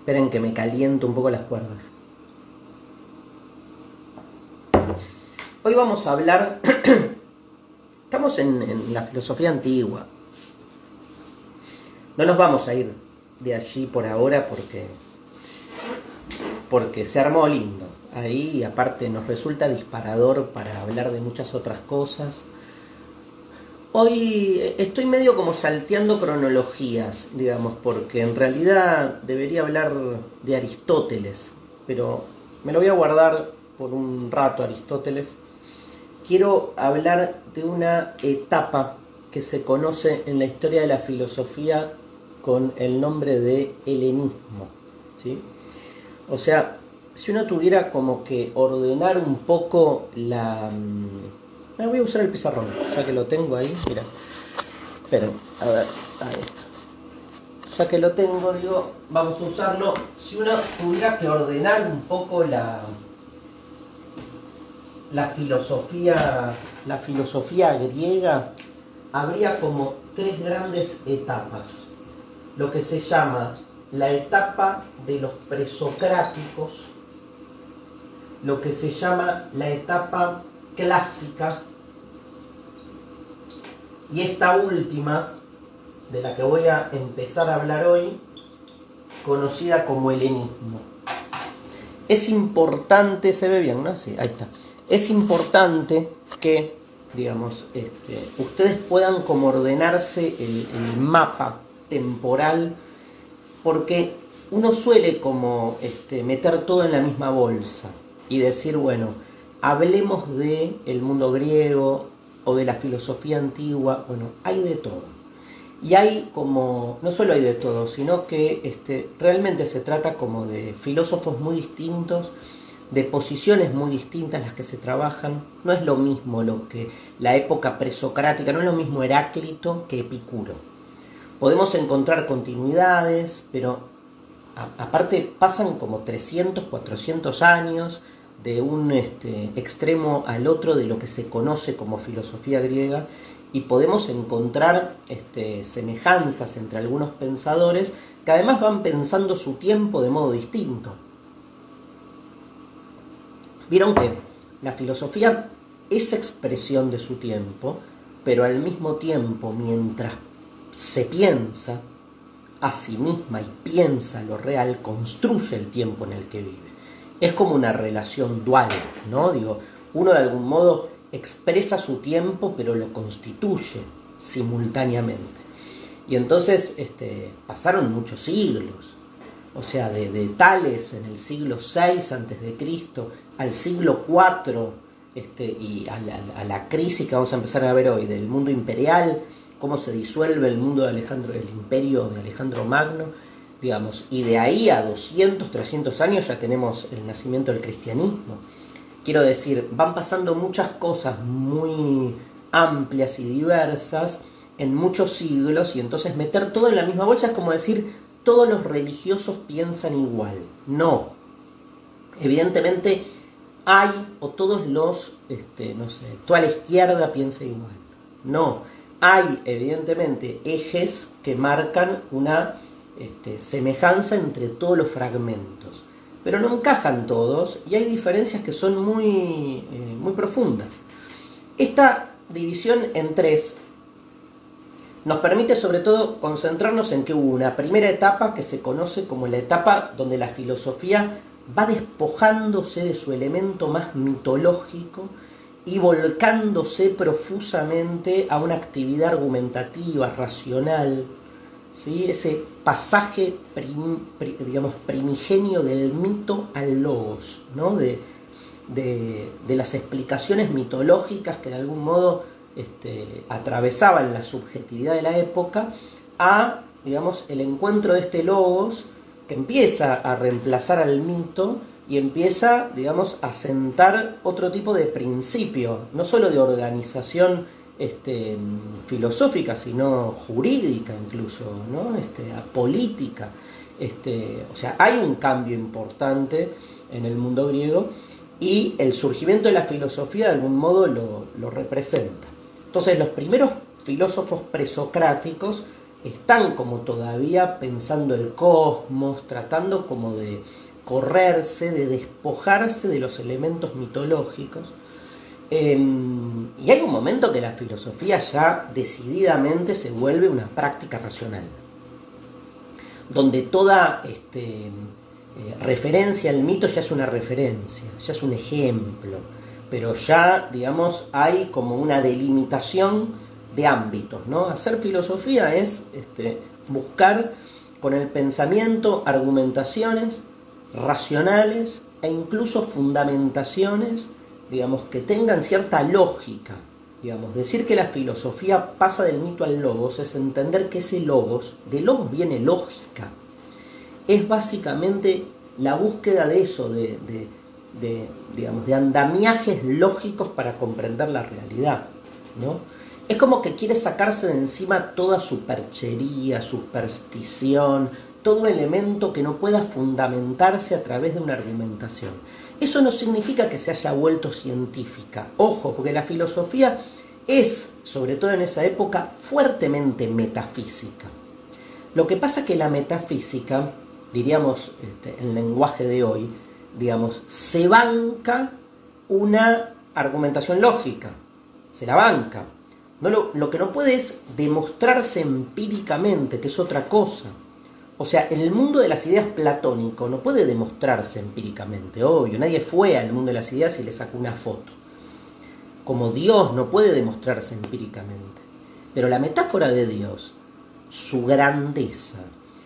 Esperen que me caliento un poco las cuerdas. Hoy vamos a hablar... Estamos en la filosofía antigua. No nos vamos a ir de allí por ahora porque se armó lindo. Ahí aparte nos resulta disparador para hablar de muchas otras cosas. Hoy estoy medio como salteando cronologías, digamos, porque en realidad debería hablar de Aristóteles, pero me lo voy a guardar por un rato, Aristóteles. Quiero hablar de una etapa que se conoce en la historia de la filosofía con el nombre de helenismo, ¿sí? O sea, si uno tuviera como que ordenar un poco la... voy a usar el pizarrón, ya que lo tengo ahí, mira. Pero, a ver, ahí está. Ya que lo tengo, digo, vamos a usarlo. Si uno tuviera que ordenar un poco la filosofía griega, habría como tres grandes etapas. Lo que se llama la etapa de los presocráticos, lo que se llama la etapa clásica, y esta última, de la que voy a empezar a hablar hoy, conocida como helenismo. Es importante, se ve bien, ¿no? Sí, ahí está. Es importante que, digamos, ustedes puedan como ordenarse el mapa temporal, porque uno suele como meter todo en la misma bolsa y decir, bueno, hablemos de el mundo griego o de la filosofía antigua. Bueno, hay de todo. Y hay como, no solo hay de todo, sino que realmente se trata como de filósofos muy distintos, de posiciones muy distintas las que se trabajan. No es lo mismo lo que la época presocrática, no es lo mismo Heráclito que Epicuro. Podemos encontrar continuidades, pero aparte pasan como 300, 400 años de un extremo al otro de lo que se conoce como filosofía griega, y podemos encontrar semejanzas entre algunos pensadores que además van pensando su tiempo de modo distinto. Vieron que la filosofía es expresión de su tiempo, pero al mismo tiempo, mientras se piensa a sí misma y piensa lo real, construye el tiempo en el que vive. Es como una relación dual, ¿no? Digo, uno de algún modo expresa su tiempo, pero lo constituye simultáneamente. Y entonces pasaron muchos siglos. O sea, de Tales en el siglo VI a.C. al siglo IV, y a la crisis que vamos a empezar a ver hoy del mundo imperial, cómo se disuelve el mundo de Alejandro, el imperio de Alejandro Magno, digamos, y de ahí a 200, 300 años ya tenemos el nacimiento del cristianismo. Quiero decir, van pasando muchas cosas muy amplias y diversas en muchos siglos, y entonces meter todo en la misma bolsa es como decir, todos los religiosos piensan igual. No. Evidentemente hay, o todos los, no sé, toda la izquierda piensa igual. No. Hay, evidentemente, ejes que marcan una semejanza entre todos los fragmentos. Pero no encajan todos, y hay diferencias que son muy profundas. Esta división en tres nos permite sobre todo concentrarnos en que hubo una primera etapa que se conoce como la etapa donde la filosofía va despojándose de su elemento más mitológico y volcándose profusamente a una actividad argumentativa, racional, ¿sí? Ese pasaje primigenio del mito al logos, ¿no? de las explicaciones mitológicas que de algún modo atravesaban la subjetividad de la época, a, digamos, el encuentro de este logos que empieza a reemplazar al mito y empieza, digamos, a sentar otro tipo de principio, no solo de organización filosófica, sino jurídica incluso, ¿no? Política. O sea, hay un cambio importante en el mundo griego, y el surgimiento de la filosofía de algún modo lo representa. Entonces, los primeros filósofos presocráticos están como todavía pensando el cosmos, tratando como de correrse, de despojarse de los elementos mitológicos. Y hay un momento que la filosofía ya decididamente se vuelve una práctica racional, donde toda referencia al mito ya es una referencia, ya es un ejemplo, pero ya, digamos, hay como una delimitación de ámbitos, ¿no? Hacer filosofía es buscar con el pensamiento argumentaciones racionales e incluso fundamentaciones, digamos, que tengan cierta lógica. Digamos, decir que la filosofía pasa del mito al logos es entender que ese logos, de logos viene lógica. Es básicamente la búsqueda de eso, digamos, de andamiajes lógicos para comprender la realidad, ¿no? Es como que quiere sacarse de encima toda superchería, superstición, todo elemento que no pueda fundamentarse a través de una argumentación. Eso no significa que se haya vuelto científica. Ojo, porque la filosofía es, sobre todo en esa época, fuertemente metafísica. Lo que pasa es que la metafísica, diríamos en lenguaje de hoy, digamos, se banca una argumentación lógica, se la banca. No, lo que no puede es demostrarse empíricamente, que es otra cosa. O sea, en el mundo de las ideas platónico no puede demostrarse empíricamente, obvio. Nadie fue al mundo de las ideas y le sacó una foto. Como Dios no puede demostrarse empíricamente. Pero la metáfora de Dios, su grandeza,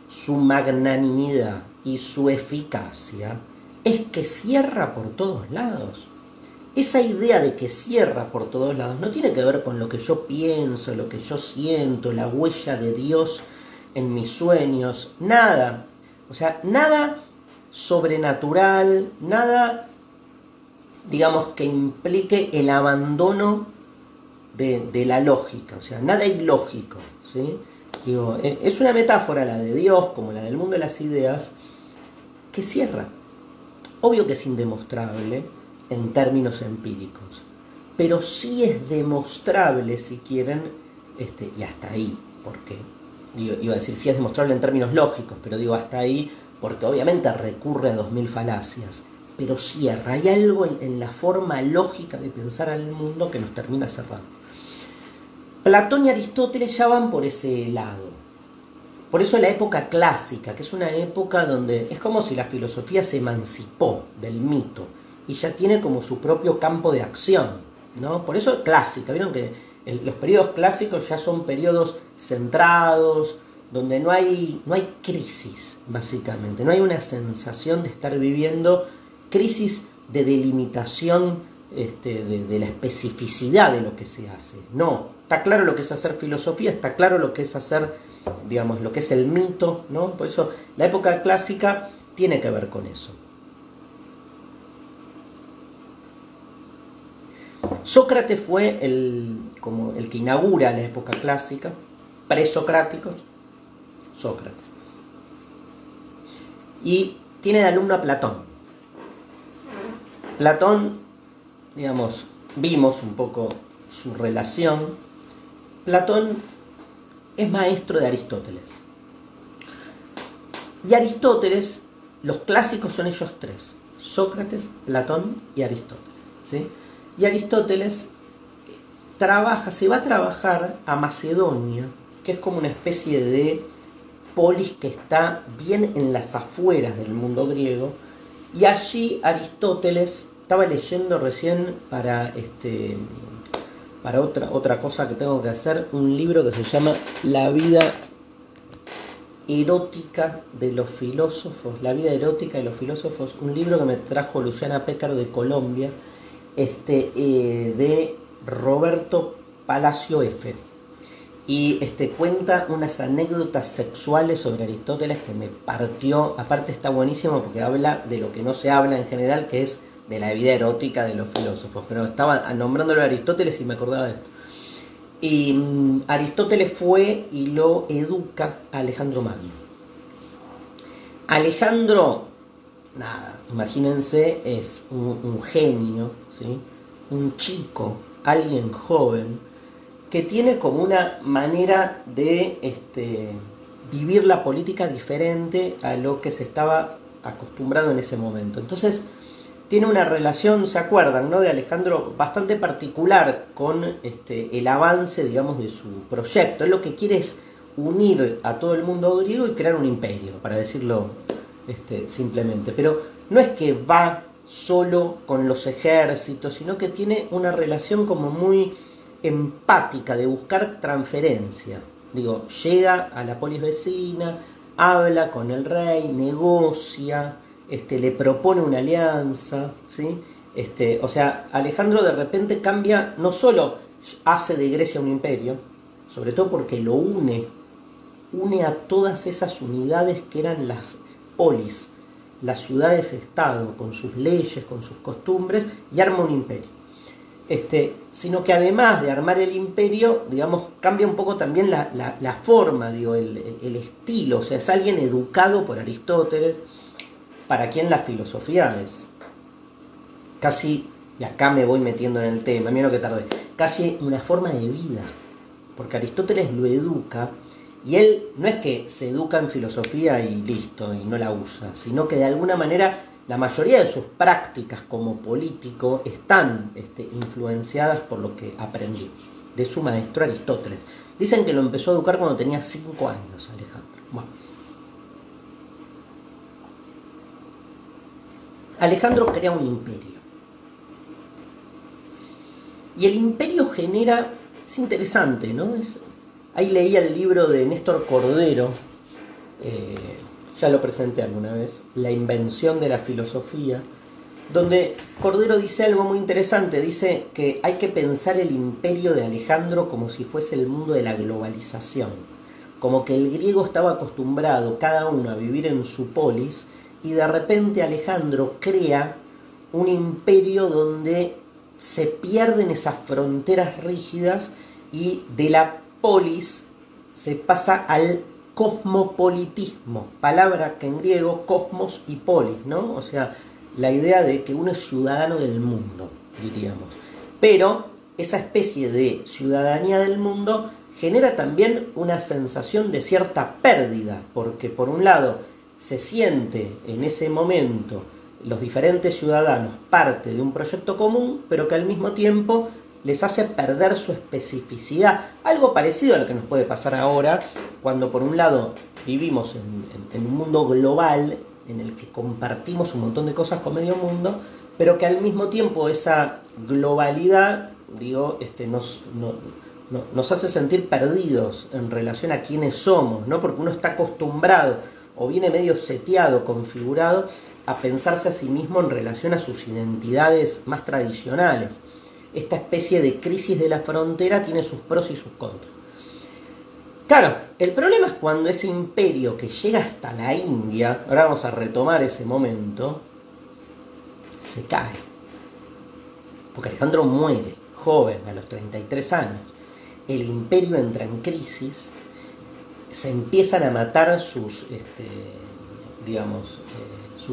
su magnanimidad y su eficacia, es que cierra por todos lados. Esa idea de que cierra por todos lados no tiene que ver con lo que yo pienso, lo que yo siento, la huella de Dios en mis sueños, nada. O sea, nada sobrenatural, nada, digamos, que implique el abandono de la lógica, o sea, nada ilógico, ¿sí? Digo, es una metáfora la de Dios, como la del mundo de las ideas, que cierra. Obvio que es indemostrable en términos empíricos, pero sí es demostrable, si quieren, y hasta ahí, porque iba a decir sí es demostrable en términos lógicos, pero digo hasta ahí porque obviamente recurre a 2000 falacias, pero cierra. Hay algo en la forma lógica de pensar al mundo que nos termina cerrando. Platón y Aristóteles ya van por ese lado. Por eso la época clásica, que es una época donde es como si la filosofía se emancipó del mito y ya tiene como su propio campo de acción, ¿no? Por eso clásica, vieron que los periodos clásicos ya son periodos centrados, donde no hay crisis, básicamente, no hay una sensación de estar viviendo crisis de delimitación de la especificidad de lo que se hace. No, está claro lo que es hacer filosofía, está claro lo que es hacer, digamos, lo que es el mito, ¿no? Por eso la época clásica tiene que ver con eso. Sócrates fue como el que inaugura la época clásica, presocráticos, Sócrates. Y tiene de alumno a Platón. Platón, digamos, vimos un poco su relación. Platón es maestro de Aristóteles. Y Aristóteles, los clásicos son ellos tres: Sócrates, Platón y Aristóteles, ¿sí? Y Aristóteles se va a trabajar a Macedonia, que es como una especie de polis que está bien en las afueras del mundo griego, y allí Aristóteles estaba leyendo recién para otra cosa que tengo que hacer, un libro que se llama La vida erótica de los filósofos, La vida erótica de los filósofos, un libro que me trajo Luciana Pécaro de Colombia, de Roberto Palacio F. Y cuenta unas anécdotas sexuales sobre Aristóteles que me partió. Aparte está buenísimo porque habla de lo que no se habla en general, que es de la vida erótica de los filósofos. Pero estaba nombrándolo a Aristóteles y me acordaba de esto. Y Aristóteles fue y lo educa a Alejandro Magno. Alejandro, nada, imagínense, es un genio, ¿sí? Un chico, alguien joven, que tiene como una manera de vivir la política diferente a lo que se estaba acostumbrado en ese momento. Entonces, tiene una relación, ¿se acuerdan, no?, de Alejandro bastante particular con el avance, digamos, de su proyecto. Él lo que quiere es unir a todo el mundo griego y crear un imperio, para decirlo simplemente. Pero no es que va solo con los ejércitos, sino que tiene una relación como muy empática de buscar transferencia. Digo, llega a la polis vecina, habla con el rey, negocia, le propone una alianza, ¿sí? O sea, Alejandro de repente cambia, no solo hace de Grecia un imperio, sobre todo porque lo une a todas esas unidades que eran las polis, las ciudades-estado, con sus leyes, con sus costumbres, y arma un imperio. Sino que además de armar el imperio, digamos, cambia un poco también la forma, digo, el estilo. O sea, es alguien educado por Aristóteles, para quien la filosofía es casi, y acá me voy metiendo en el tema, mira lo que tardé, casi una forma de vida, porque Aristóteles lo educa, y él no es que se educa en filosofía y listo, y no la usa, sino que de alguna manera la mayoría de sus prácticas como político están influenciadas por lo que aprendió de su maestro Aristóteles. Dicen que lo empezó a educar cuando tenía 5 años, Alejandro. Bueno. Alejandro crea un imperio. Y el imperio genera, es interesante, ¿no? Ahí leía el libro de Néstor Cordero, ya lo presenté alguna vez, La invención de la filosofía, donde Cordero dice algo muy interesante, dice que hay que pensar el imperio de Alejandro como si fuese el mundo de la globalización, como que el griego estaba acostumbrado cada uno a vivir en su polis, y de repente Alejandro crea un imperio donde se pierden esas fronteras rígidas y de la polis se pasa al cosmopolitismo, palabra que en griego cosmos y polis, ¿no? O sea, la idea de que uno es ciudadano del mundo, diríamos. Pero esa especie de ciudadanía del mundo genera también una sensación de cierta pérdida, porque por un lado se siente en ese momento los diferentes ciudadanos parte de un proyecto común, pero que al mismo tiempo les hace perder su especificidad. Algo parecido a lo que nos puede pasar ahora, cuando por un lado vivimos en un mundo global, en el que compartimos un montón de cosas con medio mundo, pero que al mismo tiempo esa globalidad, digo, nos hace sentir perdidos en relación a quiénes somos, ¿no? Porque uno está acostumbrado, o viene medio seteado, configurado, a pensarse a sí mismo en relación a sus identidades más tradicionales. Esta especie de crisis de la frontera tiene sus pros y sus contras. Claro, el problema es cuando ese imperio que llega hasta la India, ahora vamos a retomar ese momento, se cae. Porque Alejandro muere, joven, a los 33 años. El imperio entra en crisis, se empiezan a matar sus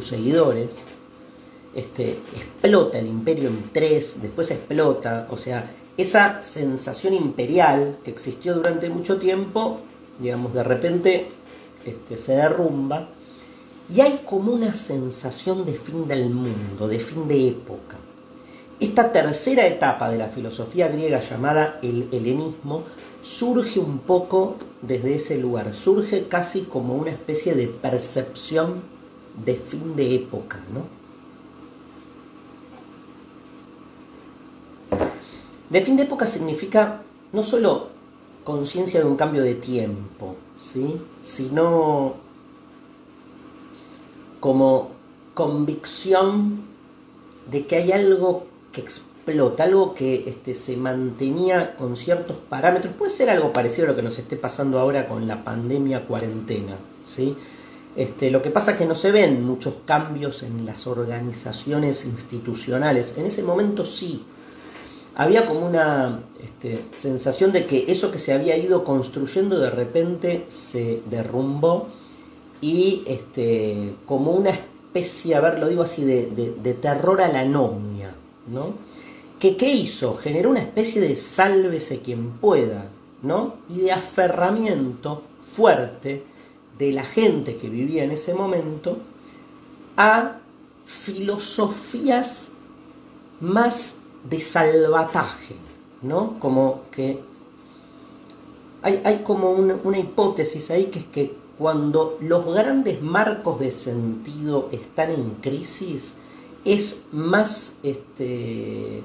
seguidores, explota el imperio en 3, después explota, o sea, esa sensación imperial que existió durante mucho tiempo, digamos, de repente se derrumba, y hay como una sensación de fin del mundo, de fin de época. Esta tercera etapa de la filosofía griega llamada el helenismo surge un poco desde ese lugar, surge casi como una especie de percepción de fin de época, ¿no? De fin de época significa no solo conciencia de un cambio de tiempo, ¿sí?, sino como convicción de que hay algo que explota, algo que se mantenía con ciertos parámetros. Puede ser algo parecido a lo que nos esté pasando ahora con la pandemia cuarentena, ¿sí? Lo que pasa es que no se ven muchos cambios en las organizaciones institucionales. En ese momento sí. Había como una sensación de que eso que se había ido construyendo de repente se derrumbó y como una especie, a ver, lo digo así, de terror a la anomia, ¿no? que ¿qué hizo? Generó una especie de sálvese quien pueda, ¿no? Y de aferramiento fuerte de la gente que vivía en ese momento a filosofías más de salvataje, ¿no? Como que hay como una hipótesis ahí, que es que cuando los grandes marcos de sentido están en crisis, es más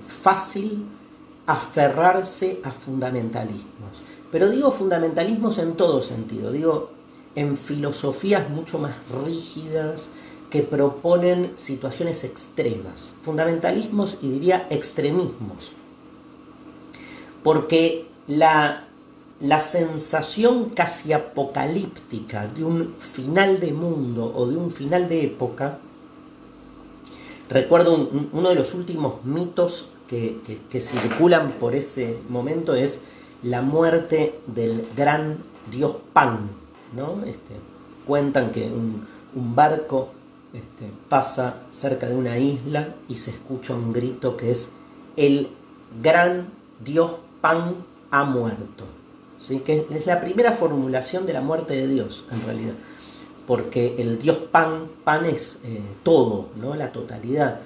fácil aferrarse a fundamentalismos. Pero digo fundamentalismos en todo sentido, digo en filosofías mucho más rígidas que proponen situaciones extremas. Fundamentalismos y diría extremismos. Porque la sensación casi apocalíptica de un final de mundo o de un final de época. Recuerdo uno de los últimos mitos que circulan por ese momento es la muerte del gran dios Pan, ¿no? Cuentan que un barco pasa cerca de una isla y se escucha un grito que es: el gran dios Pan ha muerto. ¿Sí? Que es la primera formulación de la muerte de Dios, en realidad. Porque el dios Pan es todo, ¿no? La totalidad.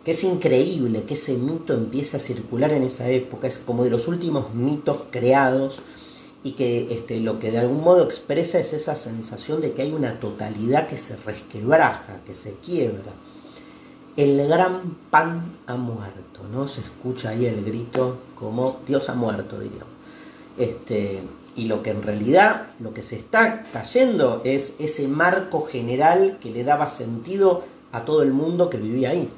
Que es increíble que ese mito empiece a circular en esa época. Es como de los últimos mitos creados, y que lo que de algún modo expresa es esa sensación de que hay una totalidad que se resquebraja, que se quiebra. El gran Pan ha muerto, ¿no? Se escucha ahí el grito como Dios ha muerto, diríamos. Y lo que en realidad, lo que se está cayendo es ese marco general que le daba sentido a todo el mundo que vivía ahí.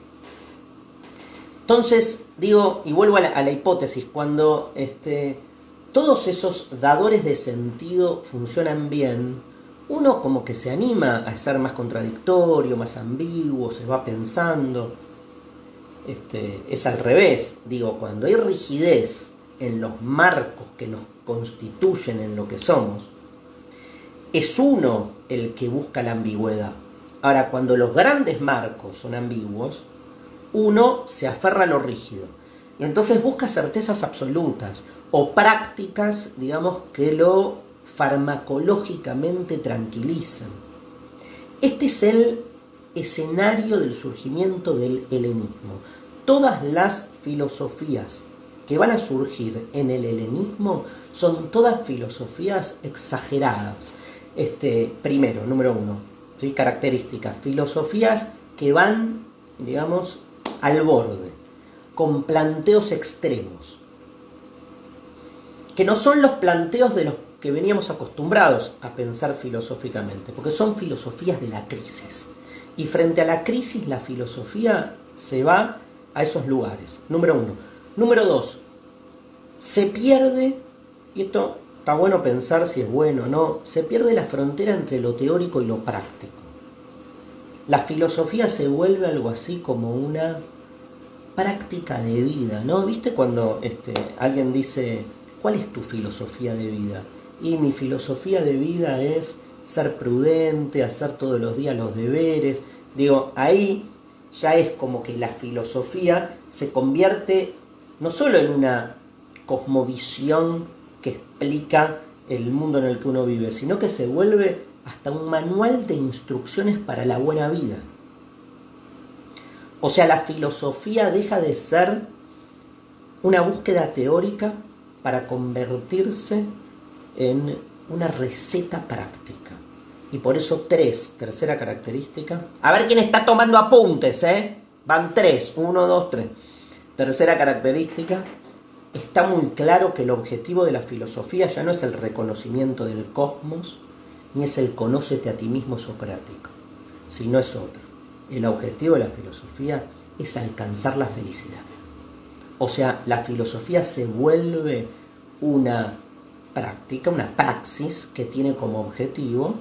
Entonces, digo, y vuelvo a la hipótesis, cuando todos esos dadores de sentido funcionan bien, uno como que se anima a ser más contradictorio, más ambiguo, se va pensando. Es al revés, digo, cuando hay rigidez en los marcos que nos constituyen en lo que somos, es uno el que busca la ambigüedad. Ahora, cuando los grandes marcos son ambiguos, uno se aferra a lo rígido y entonces busca certezas absolutas o prácticas, digamos, que lo farmacológicamente tranquilizan. Este es el escenario del surgimiento del helenismo. Todas las filosofías que van a surgir en el helenismo son todas filosofías exageradas. Primero, número uno, ¿sí? Características, filosofías que van, digamos, al borde, con planteos extremos, que no son los planteos de los que veníamos acostumbrados a pensar filosóficamente, porque son filosofías de la crisis. Y frente a la crisis, la filosofía se va a esos lugares. Número uno. Número dos, se pierde, y esto está bueno pensar si es bueno o no, se pierde la frontera entre lo teórico y lo práctico. La filosofía se vuelve algo así como una práctica de vida, ¿no? ¿Viste cuando alguien dice, ¿cuál es tu filosofía de vida? Y mi filosofía de vida es ser prudente, hacer todos los días los deberes. Digo, ahí ya es como que la filosofía se convierte no solo en una cosmovisión que explica el mundo en el que uno vive, sino que se vuelve hasta un manual de instrucciones para la buena vida. O sea, la filosofía deja de ser una búsqueda teórica para convertirse en una receta práctica. Y por eso tercera característica. A ver quién está tomando apuntes, Van 3, 1, 2, 3. Tercera característica, está muy claro que el objetivo de la filosofía ya no es el reconocimiento del cosmos, ni es el conócete a ti mismo socrático, sino es otro. El objetivo de la filosofía es alcanzar la felicidad. O sea, la filosofía se vuelve una práctica, una praxis que tiene como objetivo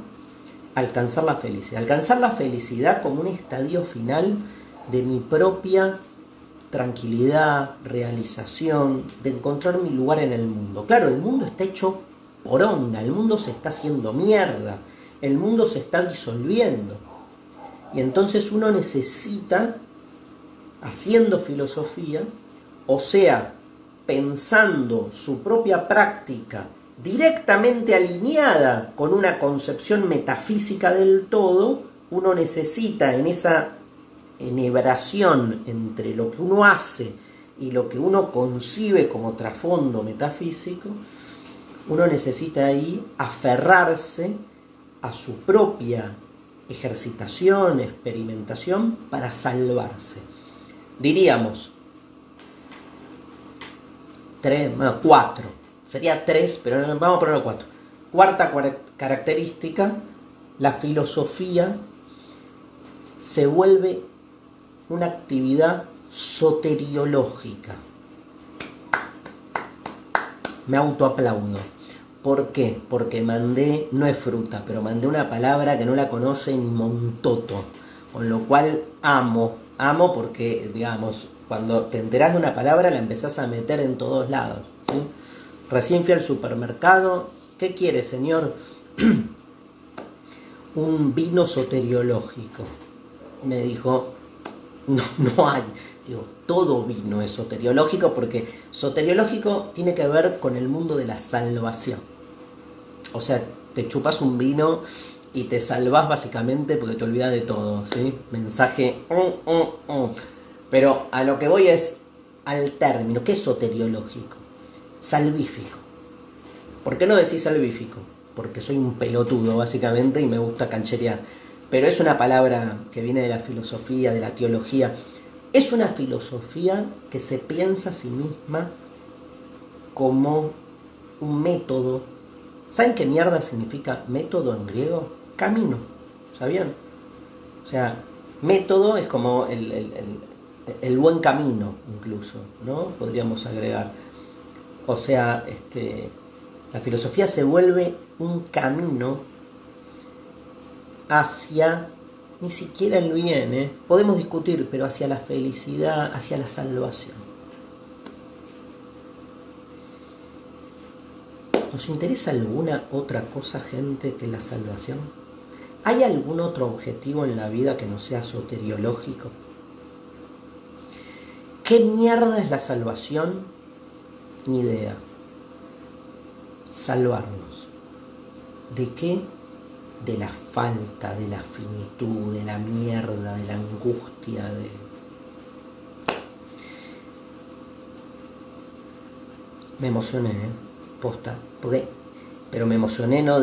alcanzar la felicidad. Alcanzar la felicidad como un estadio final de mi propia tranquilidad, realización, de encontrar mi lugar en el mundo. Claro, el mundo está hecho poronga, el mundo se está haciendo mierda, el mundo se está disolviendo. Y entonces uno necesita, haciendo filosofía, o sea, pensando su propia práctica directamente alineada con una concepción metafísica del todo, uno necesita en esa enhebración entre lo que uno hace y lo que uno concibe como trasfondo metafísico, uno necesita ahí aferrarse a su propia ejercitación, experimentación para salvarse. Diríamos, 4, sería 3, pero vamos a ponerlo 4. Cuarta característica, la filosofía se vuelve una actividad soteriológica. Me autoaplaudo. ¿Por qué? Porque mandé, no es fruta, pero mandé una palabra que no la conoce ni Montoto, con lo cual amo porque, digamos, cuando te enterás de una palabra la empezás a meter en todos lados, ¿sí? Recién fui al supermercado, ¿qué quiere, señor? Un vino soteriológico. Me dijo, no hay. Digo, todo vino es soteriológico, porque soteriológico tiene que ver con el mundo de la salvación. O sea, te chupas un vino y te salvás básicamente porque te olvidas de todo, ¿sí? Mensaje. Pero a lo que voy es al término. ¿Qué es soteriológico? Salvífico. ¿Por qué no decís salvífico? Porque soy un pelotudo, básicamente, y me gusta cancherear. Pero es una palabra que viene de la filosofía, de la teología. Es una filosofía que se piensa a sí misma como un método. ¿Saben qué mierda significa método en griego? Camino, ¿sabían? O sea, método es como el buen camino, incluso, ¿no? Podríamos agregar. O sea, la filosofía se vuelve un camino hacia, ni siquiera el bien, podemos discutir, pero hacia la felicidad, hacia la salvación. ¿Nos interesa alguna otra cosa, gente, que la salvación? ¿Hay algún otro objetivo en la vida que no sea soteriológico? ¿Qué mierda es la salvación? Ni idea. Salvarnos. ¿De qué? De la falta, de la finitud, de la mierda, de la angustia, Me emocioné, posta, pero me emocioné, no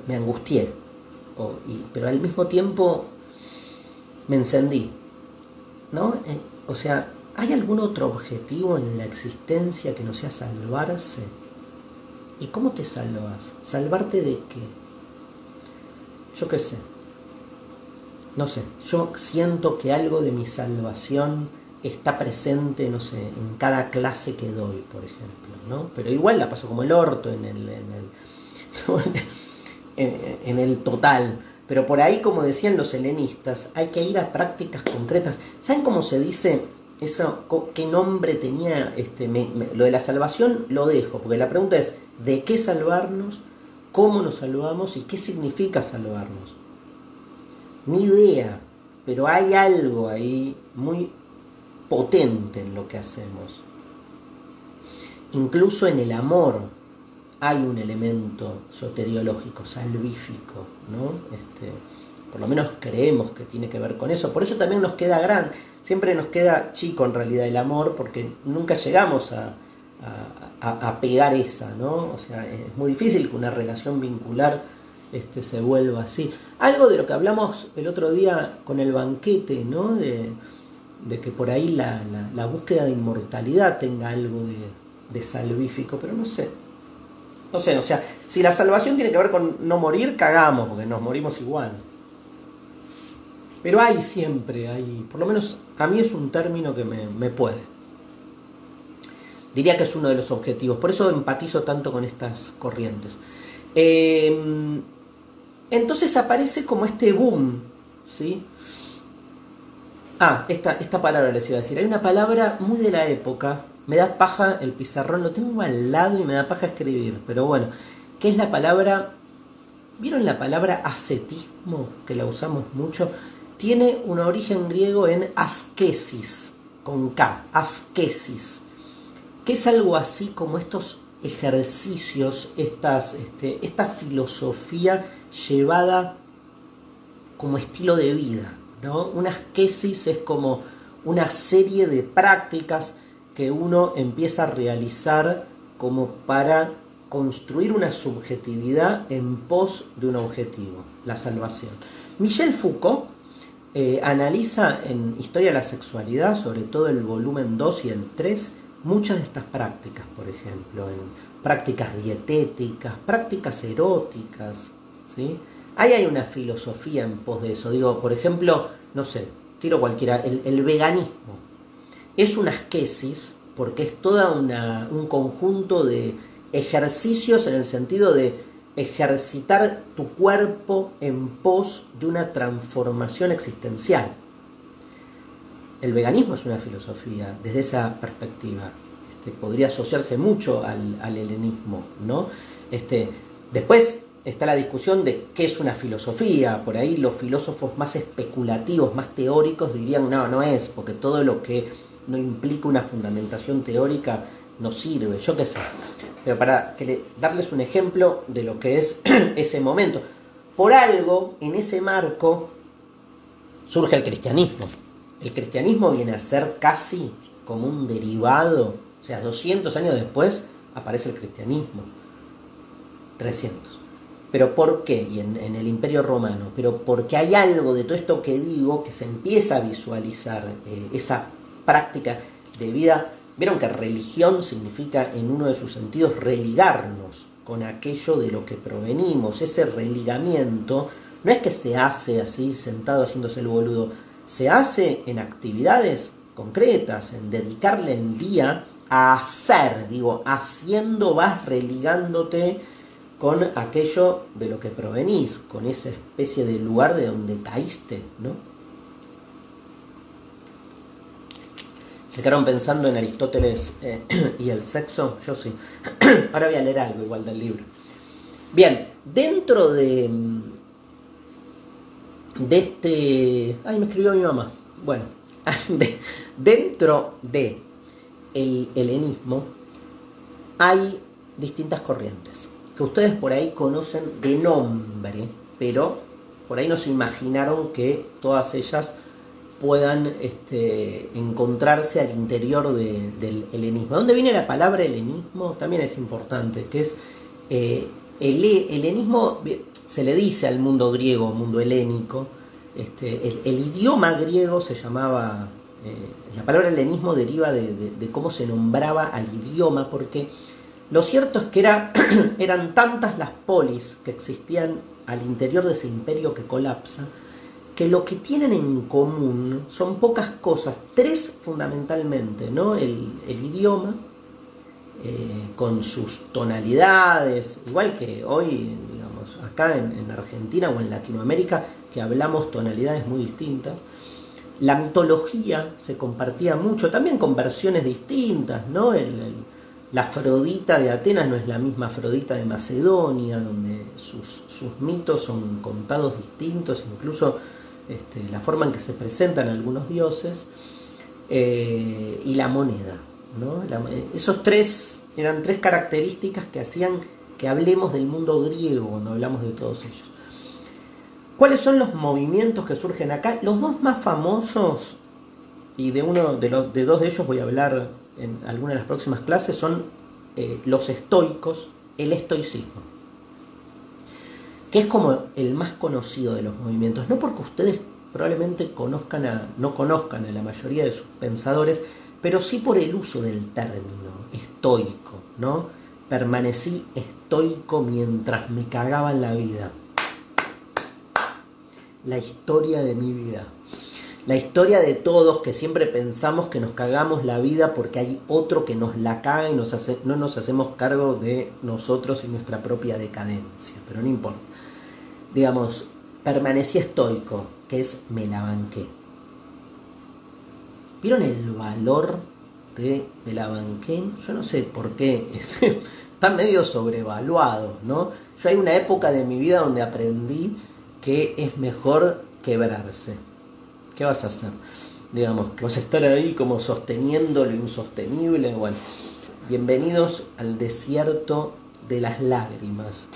me angustié, pero al mismo tiempo me encendí, ¿no? O sea, ¿hay algún otro objetivo en la existencia que no sea salvarse? ¿Y cómo te salvas? ¿Salvarte de qué? Yo qué sé. No sé. Yo siento que algo de mi salvación está presente, no sé, en cada clase que doy, por ejemplo, ¿no? Pero igual la paso como el orto en el total. Pero por ahí, como decían los helenistas, hay que ir a prácticas concretas. ¿Saben cómo se dice eso? ¿Qué nombre tenía? Lo de la salvación lo dejo, porque la pregunta es, ¿de qué salvarnos? ¿Cómo nos salvamos? ¿Y qué significa salvarnos? Ni idea, pero hay algo ahí muy potente en lo que hacemos. Incluso en el amor hay un elemento soteriológico, salvífico, ¿no? Por lo menos creemos que tiene que ver con eso. Por eso también nos queda siempre nos queda chico en realidad el amor, porque nunca llegamos a pegar esa, ¿no? O sea, es muy difícil que una relación vincular se vuelva así. Algo de lo que hablamos el otro día con el banquete, ¿no? De que por ahí la búsqueda de inmortalidad tenga algo de salvífico, pero no sé. No sé, o sea, si la salvación tiene que ver con no morir, cagamos, porque nos morimos igual. Pero siempre hay, por lo menos a mí es un término que me puede. Diría que es uno de los objetivos, por eso empatizo tanto con estas corrientes. Entonces aparece como este boom, ¿sí? Esta palabra les iba a decir. Hay una palabra muy de la época, me da paja el pizarrón, lo tengo al lado y me da paja escribir, pero bueno, ¿qué es la palabra? ¿Vieron la palabra ascetismo? Que la usamos mucho. Tiene un origen griego en askesis, con K, ascesis, que es algo así como estos ejercicios, esta filosofía llevada como estilo de vida, ¿no? Una ascesis es como una serie de prácticas que uno empieza a realizar como para construir una subjetividad en pos de un objetivo, la salvación. Michel Foucault analiza en Historia de la Sexualidad, sobre todo el volumen 2 y el 3, muchas de estas prácticas, por ejemplo, en prácticas dietéticas, prácticas eróticas, ¿sí? Ahí hay una filosofía en pos de eso. Digo, por ejemplo, no sé, tiro cualquiera, el veganismo es una ascesis porque es toda un conjunto de ejercicios en el sentido de ejercitar tu cuerpo en pos de una transformación existencial. El veganismo es una filosofía desde esa perspectiva. Podría asociarse mucho al helenismo, ¿no? Después está la discusión de qué es una filosofía. Por ahí los filósofos más especulativos, más teóricos dirían no es, porque todo lo que no implica una fundamentación teórica no sirve, yo qué sé. Pero para darles un ejemplo de lo que es ese momento. Por algo, en ese marco, surge el cristianismo. El cristianismo viene a ser casi como un derivado, o sea, 200 años después aparece el cristianismo. 300. ¿Pero por qué? Y en el Imperio Romano. Pero porque hay algo de todo esto que digo que se empieza a visualizar, esa práctica de vida. Vieron que religión significa en uno de sus sentidos religarnos con aquello de lo que provenimos. Ese religamiento no es que se hace así sentado haciéndose el boludo, se hace en actividades concretas, en dedicarle el día a hacer, haciendo vas religándote con aquello de lo que provenís, con esa especie de lugar de donde caíste, ¿no? ¿Se quedaron pensando en Aristóteles y el sexo? Yo sí. Ahora voy a leer algo igual del libro. Bien, dentro de este... Ay, me escribió mi mamá. Bueno, dentro de el helenismo hay distintas corrientes que ustedes por ahí conocen de nombre, pero por ahí no se imaginaron que todas ellas puedan encontrarse al interior del helenismo. ¿Dónde viene la palabra helenismo? También es importante, que es el helenismo, se le dice al mundo griego, mundo helénico, el idioma griego se llamaba, la palabra helenismo deriva de cómo se nombraba al idioma, porque lo cierto es que eran tantas las polis que existían al interior de ese imperio que colapsa, que lo que tienen en común son pocas cosas, tres fundamentalmente, ¿no? El idioma, con sus tonalidades, igual que hoy, digamos, acá en Argentina o en Latinoamérica, que hablamos tonalidades muy distintas. La mitología se compartía mucho, también con versiones distintas, ¿no? La Afrodita de Atenas no es la misma Afrodita de Macedonia, donde sus mitos son contados distintos, incluso la forma en que se presentan algunos dioses, y la moneda, ¿no? Esos eran tres características que hacían que hablemos del mundo griego, no hablamos de todos ellos. ¿Cuáles son los movimientos que surgen acá? Los dos más famosos, y de dos de ellos voy a hablar en alguna de las próximas clases, son los estoicos, el estoicismo, que es como el más conocido de los movimientos, no porque ustedes probablemente no conozcan a la mayoría de sus pensadores, pero sí por el uso del término estoico, ¿no? Permanecí estoico mientras me cagaba en la vida. La historia de mi vida. La historia de todos que siempre pensamos que nos cagamos la vida porque hay otro que nos la caga y no nos hacemos cargo de nosotros y nuestra propia decadencia, pero no importa. Digamos, permanecí estoico, que es me la banqué. ¿Vieron el valor de me la banqué? Yo no sé por qué, está medio sobrevaluado, ¿no? Yo hay una época de mi vida donde aprendí que es mejor quebrarse. ¿Qué vas a hacer? digamos, que vas a estar ahí como sosteniendo lo insostenible. Bueno, bienvenidos al desierto de las lágrimas.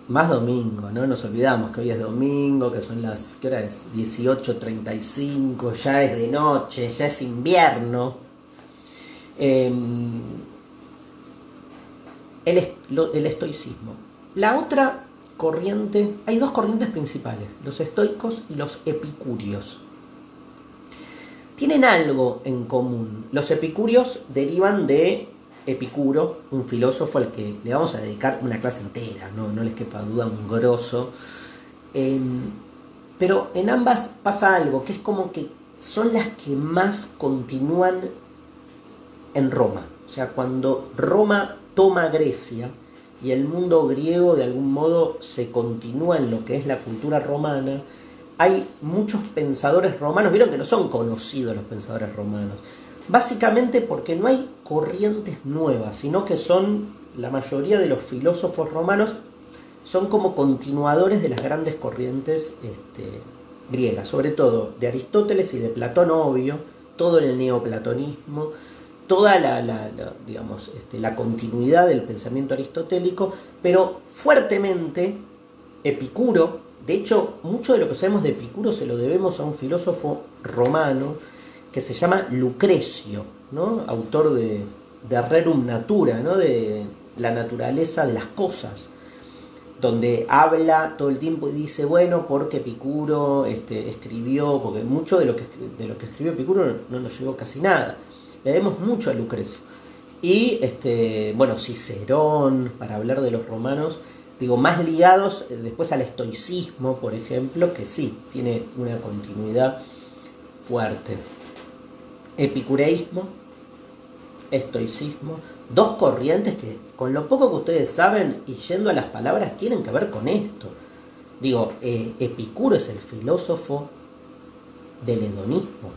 Más domingo, ¿no? Nos olvidamos que hoy es domingo, que son las... ¿Qué hora es? 18:35, ya es de noche, ya es invierno. El estoicismo. La otra corriente, hay dos corrientes principales, los estoicos y los epicúreos. Tienen algo en común. Los epicúreos derivan de Epicuro, un filósofo al que le vamos a dedicar una clase entera, no les quepa duda, un grosso. Pero en ambas pasa algo, que es como que son las que más continúan en Roma. O sea, cuando Roma toma Grecia y el mundo griego de algún modo se continúa en lo que es la cultura romana, hay muchos pensadores romanos, vieron que no son conocidos los pensadores romanos, básicamente porque no hay corrientes nuevas, sino que son, la mayoría de los filósofos romanos son como continuadores de las grandes corrientes griegas, sobre todo de Aristóteles y de Platón, obvio, todo el neoplatonismo, toda la continuidad del pensamiento aristotélico, pero fuertemente Epicuro. De hecho, mucho de lo que sabemos de Epicuro se lo debemos a un filósofo romano que se llama Lucrecio, ¿no? Autor de Rerum Natura, ¿no? De la naturaleza de las cosas, donde habla todo el tiempo y dice, bueno, porque Epicuro escribió, porque mucho de lo que escribió Epicuro no nos llegó casi nada. Le debemos mucho a Lucrecio. Y, bueno, Cicerón, para hablar de los romanos, digo, más ligados después al estoicismo, por ejemplo, que sí, tiene una continuidad fuerte. Epicureísmo, estoicismo, dos corrientes que, con lo poco que ustedes saben y yendo a las palabras, tienen que ver con esto. Digo, Epicuro es el filósofo del hedonismo.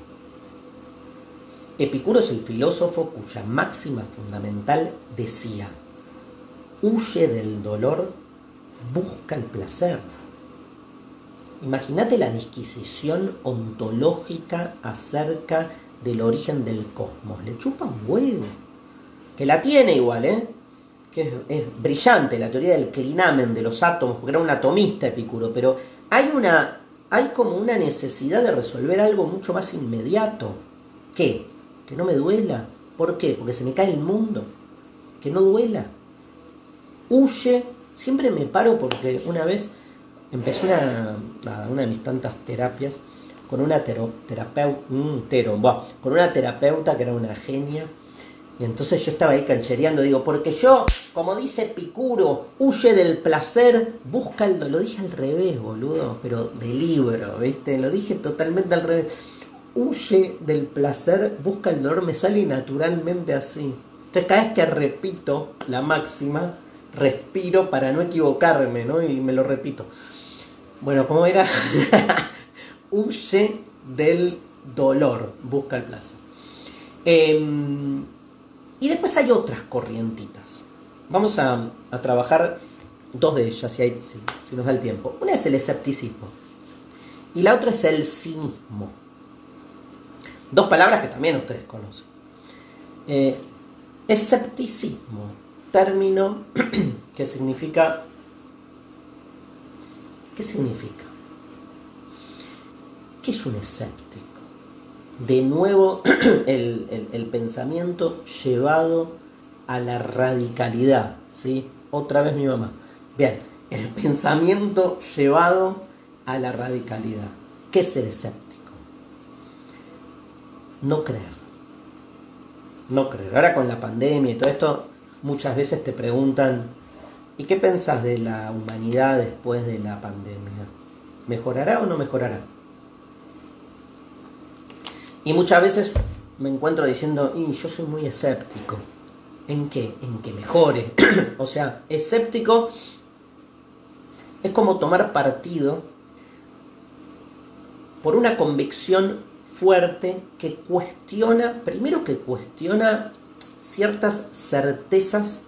Epicuro es el filósofo cuya máxima fundamental decía: huye del dolor, busca el placer. Imagínate la disquisición ontológica acerca del origen del cosmos. Le chupa un huevo. Que la tiene igual, que es brillante la teoría del clinamen de los átomos, porque era un atomista Epicuro, pero hay como una necesidad de resolver algo mucho más inmediato. ¿Qué? Que no me duela. ¿Por qué? Porque se me cae el mundo. Que no duela. Huye. Siempre me paro porque una vez empecé una de mis tantas terapias con una terapeuta que era una genia. Y entonces yo estaba ahí canchereando, digo, porque yo, como dice Epicuro, huye del placer, busca el dolor. Lo dije al revés, boludo, pero de libro, ¿viste? Lo dije totalmente al revés. Huye del placer, busca el dolor, me sale naturalmente así. Entonces cada vez que repito la máxima, respiro para no equivocarme, ¿no? Y me lo repito. Bueno, ¿cómo era? Huye del dolor, busca el placer. Y después hay otras corrientitas. Vamos a trabajar dos de ellas, si nos da el tiempo. Una es el escepticismo y la otra es el cinismo. Dos palabras que también ustedes conocen. Escepticismo, término que significa... ¿Qué significa? ¿Qué es un escéptico? De nuevo, el pensamiento llevado a la radicalidad, ¿sí? Otra vez mi mamá. Bien, el pensamiento llevado a la radicalidad. ¿Qué es ser escéptico? No creer. No creer. Ahora con la pandemia y todo esto, muchas veces te preguntan, ¿y qué pensás de la humanidad después de la pandemia? ¿Mejorará o no mejorará? Y muchas veces me encuentro diciendo, yo soy muy escéptico. ¿En qué? En que mejore. O sea, escéptico es como tomar partido por una convicción fuerte que cuestiona, primero que cuestiona ciertas certezas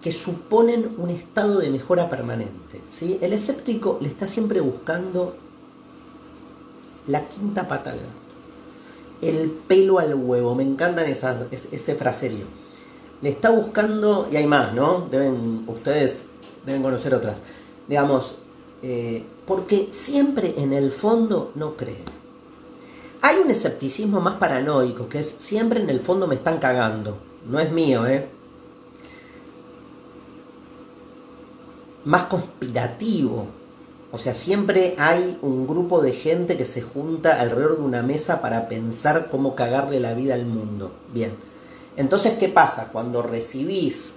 que suponen un estado de mejora permanente, ¿sí? El escéptico le está siempre buscando La quinta pata al gato. El pelo al huevo. Me encantan ese fraserio. Le está buscando, y hay más, ¿no? Ustedes deben conocer otras. Digamos, porque siempre en el fondo no cree. Hay un escepticismo más paranoico, que es siempre en el fondo me están cagando. No es mío, Más conspirativo. O sea, siempre hay un grupo de gente que se junta alrededor de una mesa para pensar cómo cagarle la vida al mundo. Bien. Entonces, ¿qué pasa? Cuando recibís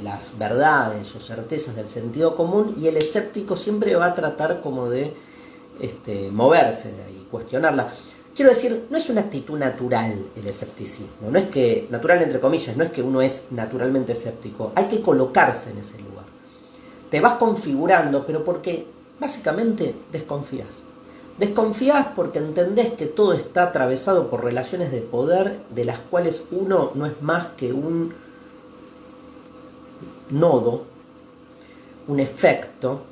las verdades o certezas del sentido común, y el escéptico siempre va a tratar como de moverse de ahí, cuestionarla. Quiero decir, no es una actitud natural el escepticismo, no es que, natural entre comillas, no es que uno es naturalmente escéptico, hay que colocarse en ese lugar. Te vas configurando, pero porque básicamente desconfías. Desconfías porque entendés que todo está atravesado por relaciones de poder de las cuales uno no es más que un nodo, un efecto,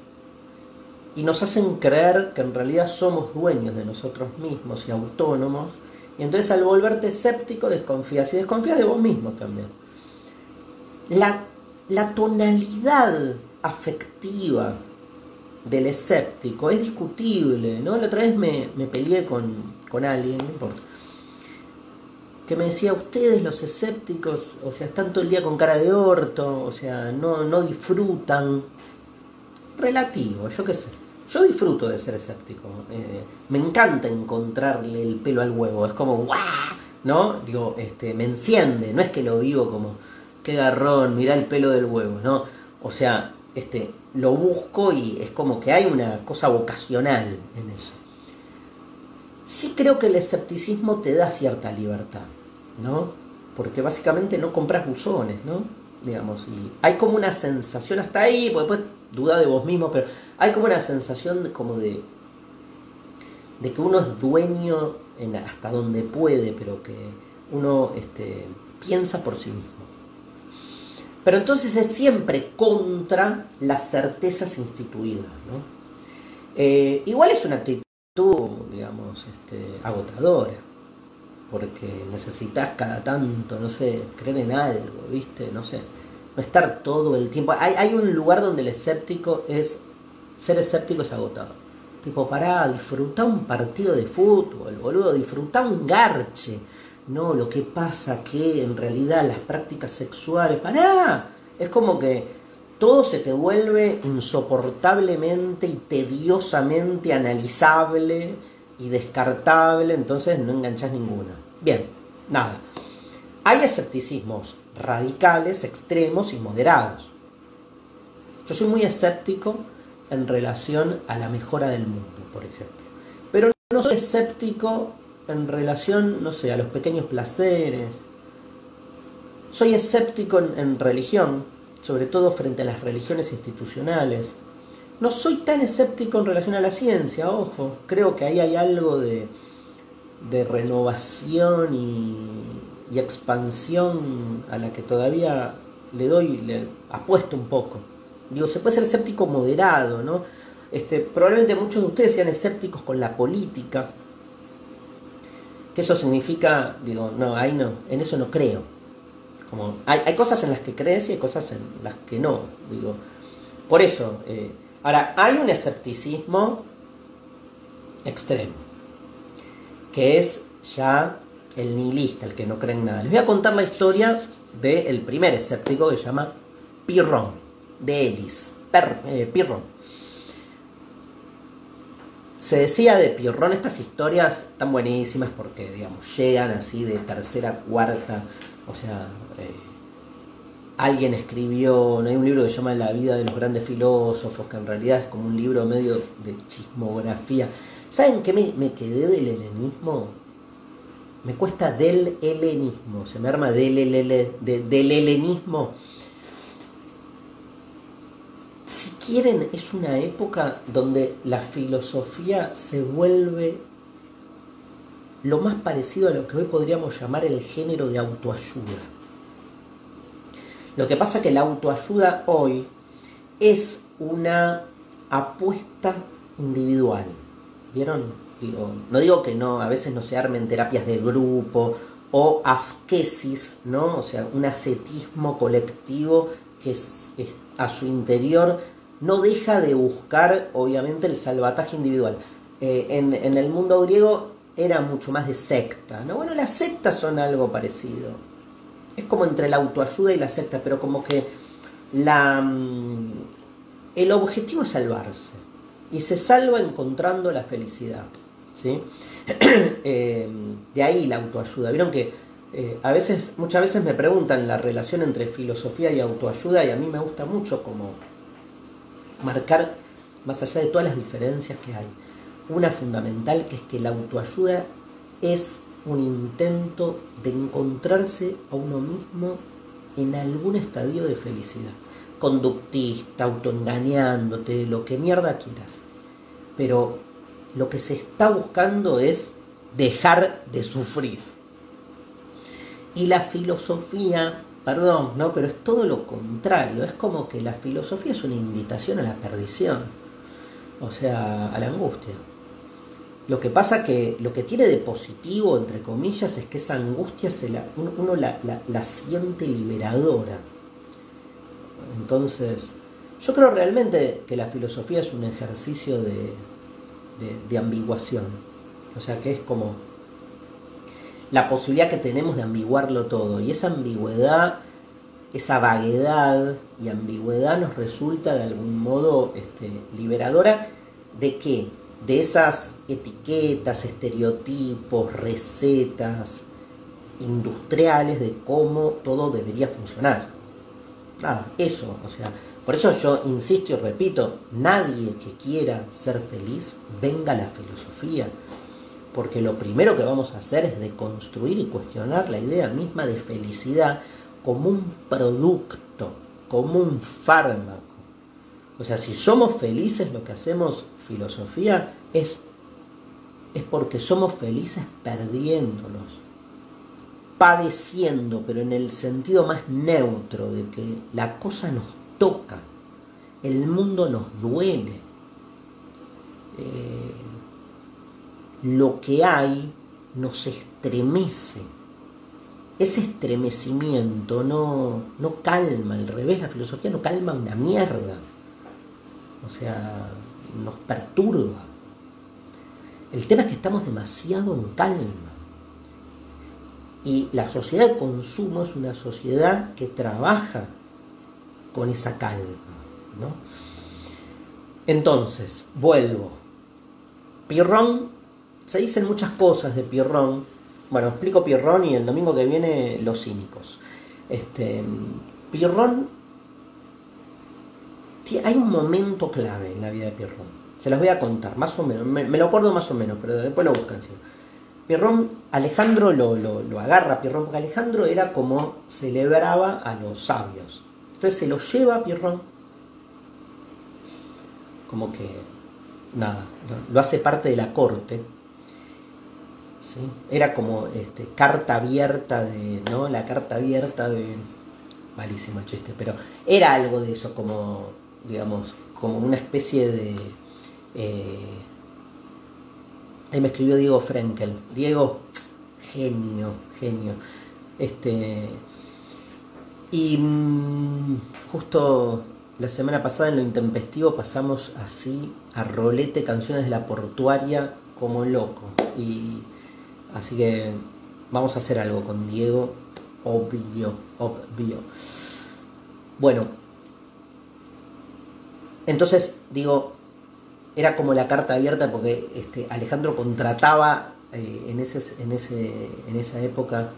y nos hacen creer que en realidad somos dueños de nosotros mismos y autónomos, y entonces al volverte escéptico desconfías, y desconfías de vos mismo también. La tonalidad afectiva del escéptico es discutible, ¿no? La otra vez me peleé con alguien, no importa, que me decía, ustedes los escépticos, o sea, están todo el día con cara de orto, o sea, no disfrutan. Relativo, yo qué sé. Yo disfruto de ser escéptico. Me encanta encontrarle el pelo al huevo. Es como, ¡guau! ¿No? Digo, me enciende. No es que lo vivo como, qué garrón, mirá el pelo del huevo, ¿no? O sea, lo busco y es como que hay una cosa vocacional en eso. Sí creo que el escepticismo te da cierta libertad, ¿no? Porque básicamente no compras buzones, ¿no? Digamos, y hay como una sensación hasta ahí, porque después duda de vos mismo, pero hay como una sensación como de que uno es dueño hasta donde puede, pero que uno piensa por sí mismo. Pero entonces es siempre contra las certezas instituidas, ¿no? Igual es una actitud, digamos, agotadora, porque necesitas cada tanto, no sé, creer en algo, ¿viste? No sé, no estar todo el tiempo. Hay un lugar donde ser escéptico es agotador. Tipo, pará, disfrutá un partido de fútbol, boludo, disfrutá un garche. No, lo que pasa que en realidad las prácticas sexuales, pará, es como que todo se te vuelve insoportablemente y tediosamente analizable y descartable, entonces no enganchás ninguna. Bien, nada. Hay escepticismos radicales, extremos y moderados. Yo soy muy escéptico en relación a la mejora del mundo, por ejemplo. Pero no soy escéptico en relación, no sé, a los pequeños placeres. Soy escéptico en religión, sobre todo frente a las religiones institucionales. No soy tan escéptico en relación a la ciencia, ojo. Creo que ahí hay algo de renovación y expansión a la que todavía le apuesto un poco. Digo, se puede ser escéptico moderado, ¿no? Probablemente muchos de ustedes sean escépticos con la política. Que eso significa, digo, no, ahí no, en eso no creo. Como hay cosas en las que crees y hay cosas en las que no. Digo, por eso, ahora, hay un escepticismo extremo, que es ya el nihilista, el que no cree en nada. Les voy a contar la historia del primer escéptico, que se llama Pirrón, de Elis. Pirrón. Se decía de Pirrón, estas historias tan buenísimas porque, digamos, llegan así de tercera, cuarta, o sea, alguien escribió, no hay un libro que se llama La vida de los grandes filósofos, que en realidad es como un libro medio de chismografía. ¿Saben qué me quedé del helenismo? Me cuesta del helenismo, se me arma del helenismo. Si quieren, es una época donde la filosofía se vuelve lo más parecido a lo que hoy podríamos llamar el género de autoayuda. Lo que pasa es que la autoayuda hoy es una apuesta individual. ¿Vieron? Digo, no digo que no, a veces no se armen terapias de grupo o asquesis, ¿no? O sea, un ascetismo colectivo que a su interior no deja de buscar, obviamente, el salvataje individual. En el mundo griego era mucho más de secta, ¿no? Bueno, las sectas son algo parecido. Es como entre la autoayuda y la secta, pero como que el objetivo es salvarse. Y se salva encontrando la felicidad, ¿sí? De ahí la autoayuda. Vieron que muchas veces me preguntan la relación entre filosofía y autoayuda, y a mí me gusta mucho como marcar, más allá de todas las diferencias que hay, una fundamental, que es que la autoayuda es un intento de encontrarse a uno mismo en algún estadio de felicidad, conductista, autoengañándote, lo que mierda quieras, pero lo que se está buscando es dejar de sufrir. Y la filosofía, perdón, ¿no? Pero es todo lo contrario, es como que la filosofía es una invitación a la perdición, o sea, a la angustia. Lo que pasa que lo que tiene de positivo, entre comillas, es que esa angustia uno la siente liberadora. Entonces, yo creo realmente que la filosofía es un ejercicio de ambiguación. O sea, que es como la posibilidad que tenemos de ambiguarlo todo. Y esa ambigüedad, esa vaguedad y ambigüedad nos resulta de algún modo liberadora. ¿De qué? De esas etiquetas, estereotipos, recetas industriales de cómo todo debería funcionar. Nada, eso, o sea, por eso yo insisto y repito, nadie que quiera ser feliz venga a la filosofía, porque lo primero que vamos a hacer es deconstruir y cuestionar la idea misma de felicidad como un producto, como un fármaco. O sea, si somos felices, lo que hacemos filosofía es porque somos felices perdiéndonos, padeciendo, pero en el sentido más neutro de que la cosa nos toca, el mundo nos duele, lo que hay nos estremece. Ese estremecimiento no calma, al revés, la filosofía no calma una mierda. O sea, nos perturba. El tema es que estamos demasiado en calma. Y la sociedad de consumo es una sociedad que trabaja con esa calma, ¿no? Entonces, vuelvo. Pirrón, se dicen muchas cosas de Pirrón. Bueno, explico Pirrón y el domingo que viene los cínicos. Pirrón, hay un momento clave en la vida de Pirrón. Se los voy a contar, más o menos. Me lo acuerdo más o menos, pero después lo buscan. ¿Sí? Pirrón, Alejandro lo agarra a Pirrón, porque Alejandro era como celebraba a los sabios. Entonces se lo lleva a Pirrón, como que, nada, lo hace parte de la corte. ¿Sí? Era como carta abierta ¿no? La carta abierta de... Malísimo el chiste, pero era algo de eso, como, digamos, como una especie de... Ahí me escribió Diego Frenkel. Diego, genio. Y justo la semana pasada en Lo Intempestivo pasamos así a rolete canciones de La Portuaria como loco. Y así que vamos a hacer algo con Diego, obvio. Bueno, entonces digo, era como la carta abierta porque Alejandro contrataba en esa época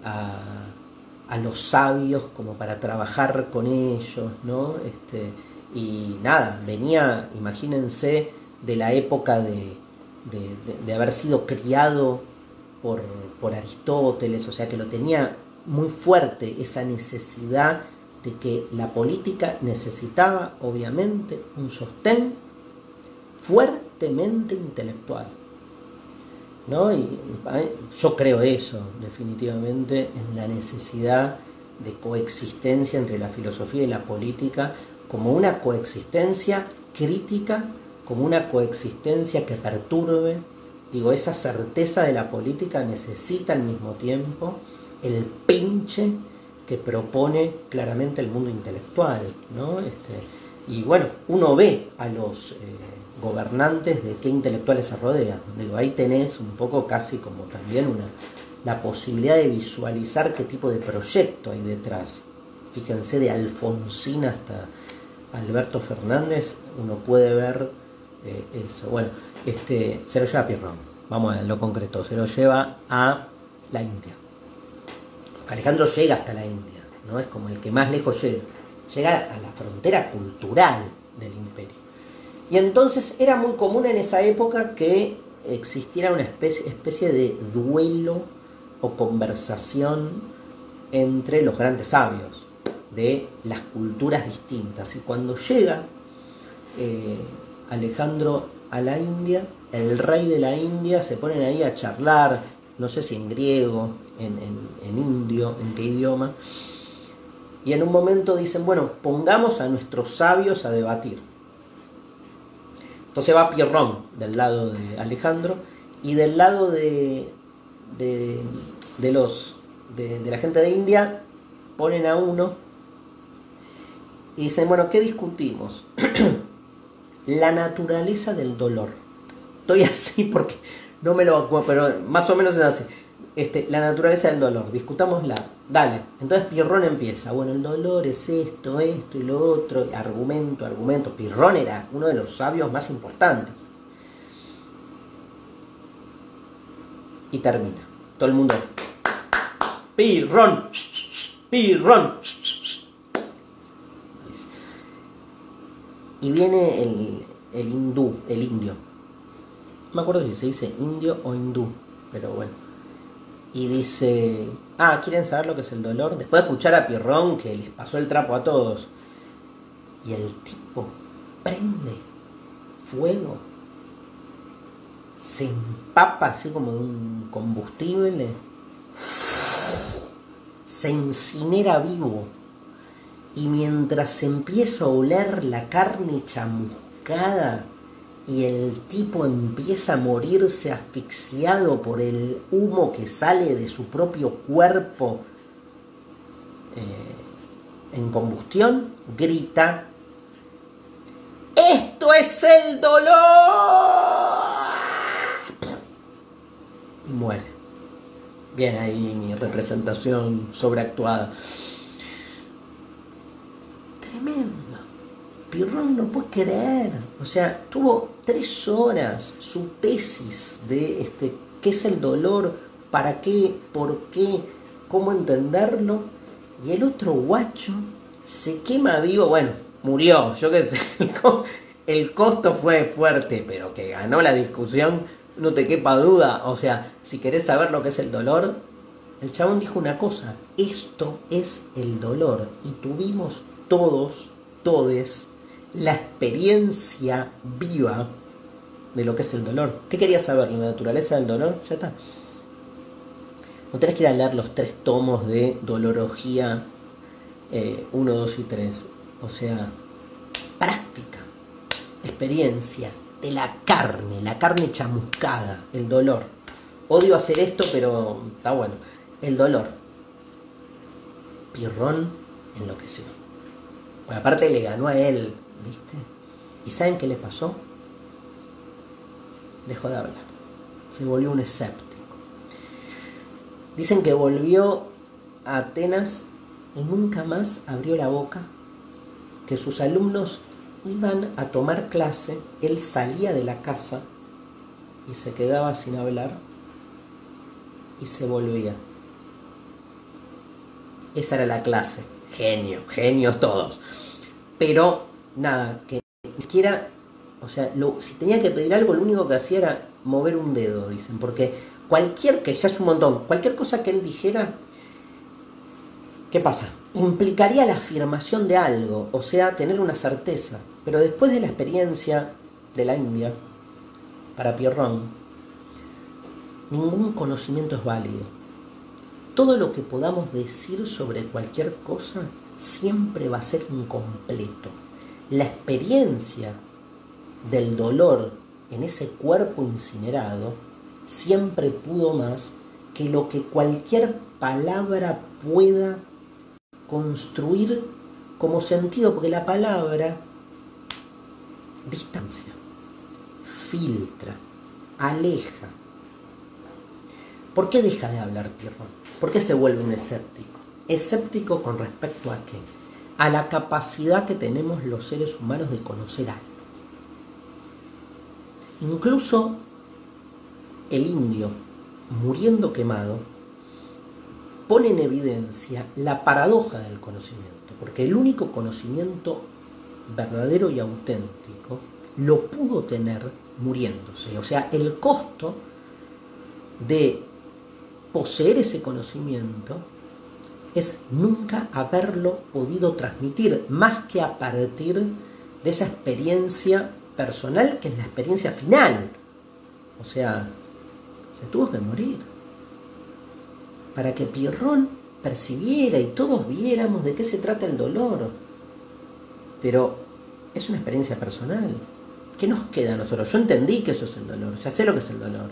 a los sabios como para trabajar con ellos, ¿no? Y nada, venía, imagínense, de la época de haber sido criado por Aristóteles, o sea que lo tenía muy fuerte esa necesidad de que la política necesitaba obviamente un sostén fuertemente intelectual, ¿no? Y yo creo eso definitivamente, en la necesidad de coexistencia entre la filosofía y la política, como una coexistencia crítica como una coexistencia que perturbe. Digo, esa certeza de la política necesita al mismo tiempo el pinche que propone claramente el mundo intelectual, ¿no? Y bueno, uno ve a los gobernantes de qué intelectuales se rodean. Digo, ahí tenés un poco casi como también la posibilidad de visualizar qué tipo de proyecto hay detrás. Fíjense, de Alfonsín hasta Alberto Fernández, uno puede ver eso. Bueno, se lo lleva a Pirrón, vamos a lo concreto, se lo lleva a la India. Alejandro llega hasta la India, ¿no? Es como el que más lejos llega a la frontera cultural del imperio. Y entonces era muy común en esa época que existiera una especie de duelo o conversación entre los grandes sabios de las culturas distintas. Y cuando llega Alejandro a la India, el rey de la India, se ponen ahí a charlar, no sé si en griego, en indio, en qué idioma, y en un momento dicen, bueno, pongamos a nuestros sabios a debatir. Entonces va Pirrón del lado de Alejandro, y del lado de la gente de India ponen a uno y dicen, bueno, ¿qué discutimos? La naturaleza del dolor. Estoy así porque no me lo acuerdo, pero más o menos es así. La naturaleza del dolor, discutámosla. Dale. Entonces Pirrón empieza. Bueno, el dolor es esto y lo otro. Argumento. Pirrón era uno de los sabios más importantes. Y termina. Todo el mundo. Pirrón. Y viene el indio. No me acuerdo si se dice indio o hindú, pero bueno. Y dice, ¿quieren saber lo que es el dolor? Después de escuchar a Pirrón, que les pasó el trapo a todos. Y el tipo prende fuego. Se empapa así como de un combustible. Se incinera vivo. Y mientras se empieza a oler la carne chamuscada y el tipo empieza a morirse asfixiado por el humo que sale de su propio cuerpo en combustión, grita, ¡esto es el dolor! Y muere. Bien ahí mi representación sobreactuada. Tremendo. Pirrón no puede creer. O sea, tuvo 3 horas su tesis de qué es el dolor, para qué, por qué, cómo entenderlo. Y el otro guacho se quema vivo. Bueno, murió, yo qué sé. El costo fue fuerte, pero que ganó la discusión, no te quepa duda. O sea, si querés saber lo que es el dolor, el chabón dijo una cosa: esto es el dolor. Y tuvimos todes, la experiencia viva de lo que es el dolor. ¿Qué querías saber? ¿La naturaleza del dolor? Ya está. No tenés que ir a leer los 3 tomos de Dolorología 1, 2 y 3. O sea, práctica, experiencia de la carne chamuscada, el dolor. Odio hacer esto, pero está bueno. El dolor. Pirrón enloqueció. Pues aparte le ganó a él, ¿viste? ¿Y saben qué le pasó? Dejó de hablar. Se volvió un escéptico. Dicen que volvió a Atenas y nunca más abrió la boca. Que sus alumnos iban a tomar clase, él salía de la casa y se quedaba sin hablar y se volvía. Esa era la clase. Genios todos. Pero nada, que ni siquiera, o sea, si tenía que pedir algo, lo único que hacía era mover un dedo, dicen, porque que ya es un montón, cualquier cosa que él dijera, ¿qué pasa? Implicaría la afirmación de algo, o sea, tener una certeza. Pero después de la experiencia de la India, para Pirrón, ningún conocimiento es válido. Todo lo que podamos decir sobre cualquier cosa siempre va a ser incompleto. La experiencia del dolor en ese cuerpo incinerado siempre pudo más que lo que cualquier palabra pueda construir como sentido, porque la palabra distancia, filtra, aleja. ¿Por qué deja de hablar Pirrón? ¿Por qué se vuelve un escéptico? Escéptico con respecto a qué? A la capacidad que tenemos los seres humanos de conocer algo. Incluso el indio, muriendo quemado, pone en evidencia la paradoja del conocimiento, porque el único conocimiento verdadero y auténtico lo pudo tener muriéndose. O sea, el costo de poseer ese conocimiento es nunca haberlo podido transmitir, más que a partir de esa experiencia personal, que es la experiencia final. O sea, se tuvo que morir para que Pirrón percibiera y todos viéramos de qué se trata el dolor. Pero es una experiencia personal. ¿Qué nos queda a nosotros? Yo entendí que eso es el dolor, ya sé lo que es el dolor.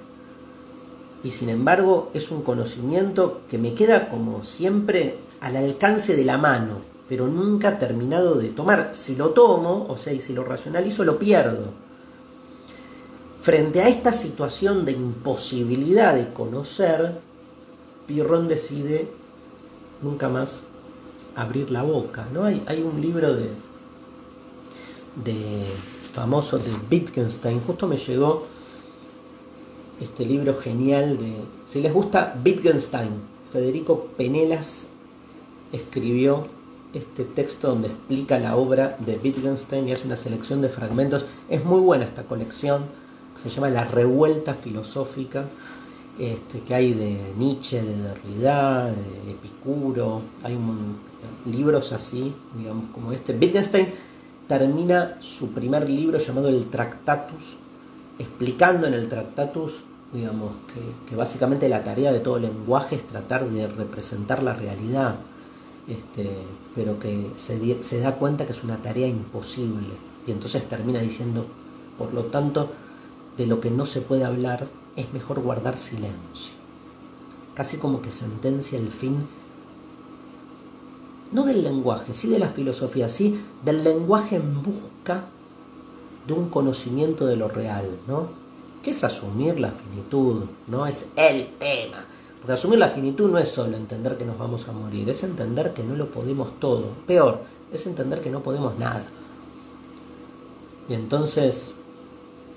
Y sin embargo es un conocimiento que me queda como siempre al alcance de la mano, pero nunca terminado de tomar. Si lo tomo, o sea, y si lo racionalizo, lo pierdo. Frente a esta situación de imposibilidad de conocer, Pirrón decide nunca más abrir la boca, ¿no? Hay un libro de famoso de Wittgenstein, justo me llegó este libro genial de, si les gusta Wittgenstein, Federico Penelas escribió este texto donde explica la obra de Wittgenstein y hace una selección de fragmentos. Es muy buena esta colección, se llama La Revuelta Filosófica, que hay de Nietzsche, de Derrida, de Epicuro. Hay libros así, digamos, como este. Wittgenstein termina su primer libro llamado El Tractatus, explicando en el Tractatus, digamos, que básicamente la tarea de todo lenguaje es tratar de representar la realidad, pero que se da cuenta que es una tarea imposible, y entonces termina diciendo, por lo tanto, de lo que no se puede hablar es mejor guardar silencio. Casi como que sentencia el fin, no del lenguaje, sí de la filosofía, sí del lenguaje en busca de un conocimiento de lo real, ¿no? Que es asumir la finitud, no es el tema. Porque asumir la finitud no es solo entender que nos vamos a morir, es entender que no lo podemos todo. Peor, es entender que no podemos nada. Y entonces,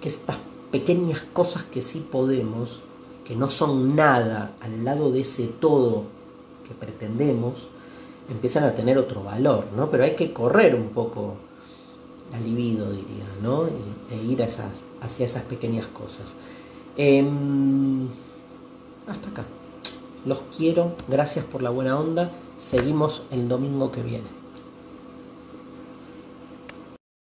que estas pequeñas cosas que sí podemos, que no son nada al lado de ese todo que pretendemos, empiezan a tener otro valor, ¿no? Pero hay que correr un poco la libido, diría, ¿no? E ir hacia esas pequeñas cosas. Hasta acá. Los quiero, gracias por la buena onda. Seguimos el domingo que viene.